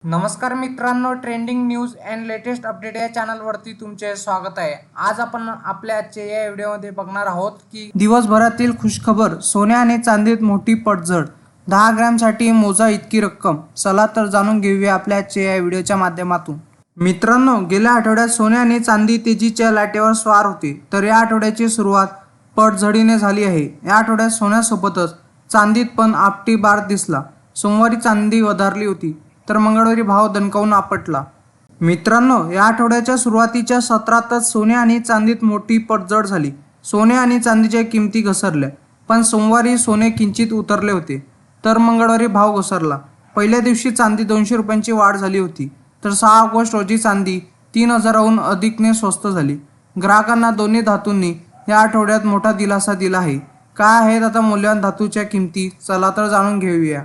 नमस्कार मित्रांनो, trending news and latest update या चॅनलवरती तुमचे स्वागत आहे। आज आपण आपल्या आजच्या या व्हिडिओमध्ये बघणार आहोत की दिवसभरातील खुशखबर, सोने आणि चांदीत मोठी पडझड, 10 ग्रॅमसाठी मोजा इतकी रक्कम। चला तर जाणून घेऊया आपल्या आजच्या या व्हिडिओच्या माध्यमातून। मित्रांनो, गेल्या आठवड्यात सोने आणि चांदी तेजीच्या लाटेवर स्वार होते, तर या आठवड्याची सुरुवात पडझडीने झाली आहे। या आठवड्यात सोन्यासोबतच चांदीत पण आपटी बार दिसला। सोमवारी चांदी वधारली होती, तर मंगळवारी भाव दणकावून आपटला। मित्रांनो, या आठवड्याच्या सुरुवातीच्या सत्रातच सोने आणि चांदीत मोठी पडझड झाली। सोने आणि चांदीच्या किमती घसरल्या, पण सोमवारी सोने किंचित उतरले होते, तर मंगळवारी भाव घसरला। पहिल्या दिवशी चांदी 200 रुपयांची वाढ झाली होती, तर 6 ऑगस्ट रोजी चांदी 3000हून अधिकने स्वस्त झाली। ग्राहकांना दोन्ही धातूंनी या आठवड्यात मोठा दिलासा दिला आहे। काय आहेत आता मौल्यवान धातूच्या किमती, चला तर जाणून घेऊया।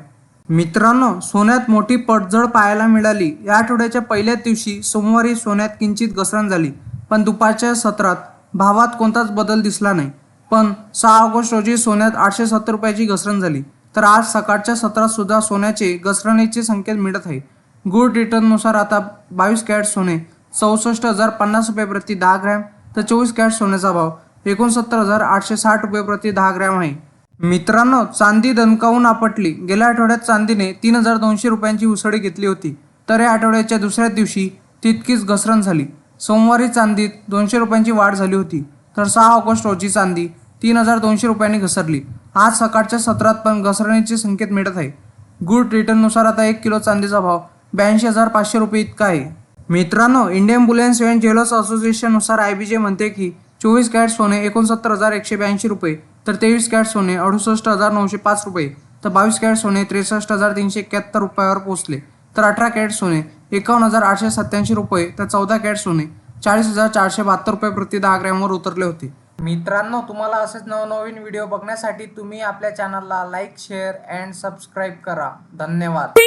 मित्रांनो, सोन्यात मोठी पडझड पाहायला मिळाली। या आठवड्याच्या पहिल्याच दिवशी सोमवारी सोन्यात किंचित घसरण झाली, पण दुपारच्या सत्रात भावात कोणताच बदल दिसला नाही। पण 6 ऑगस्ट रोजी सोन्यात 870 रुपयाची घसरण झाली, तर आज सकाळच्या सत्रात सुद्धा सोन्याचे घसरणीचे संकेत मिळत आहे। गुड रिटर्ननुसार आता 22 कॅरेट सोने 64,050 रुपये प्रति 10 ग्रॅम, तर 24 कॅरेट सोन्याचा भाव 69,860 रुपये प्रति 10 ग्रॅम आहे। मित्रांनो, चांदी दणकावून आपटली। गेल्या आठवड्यात चांदीने 3200 रुपयांची उसळी घेतली होती, तर या आठवड्याच्या दुसऱ्या दिवशी तितकीच घसरण झाली। सोमवारी चांदीत 200 रुपयांची वाढ झाली होती, तर 6 ऑगस्ट रोजी चांदी 3200 रुपयांनी घसरली। आज सकाळच्या सत्रात पण घसरणीचे संकेत मिळत आहे। गुड रिटर्ननुसार आता 1 किलो चांदीचा भाव 82,500 रुपये इतका आहे। मित्रांनो, इंडियन बुलियन अँड ज्वेलर्स असोसिएशननुसार IBJ म्हणते की 24 कॅरेट सोने 69,182 रुपये, तर 23 कॅरेट सोने 68,905 रुपये, तर 22 कॅरेट सोने 63,371 रुपयावर पोहोचले, तर 18 कॅरेट सोने 51,887 रुपये, तर 14 कॅरेट सोने 40,472 रुपये प्रति 10 ग्रॅमवर उतरले होते। मित्रांनो, तुम्हाला असेच नवनवीन व्हिडिओ बघण्यासाठी तुम्ही आपल्या चॅनलला लाईक, शेअर अँड सबस्क्राईब करा। धन्यवाद।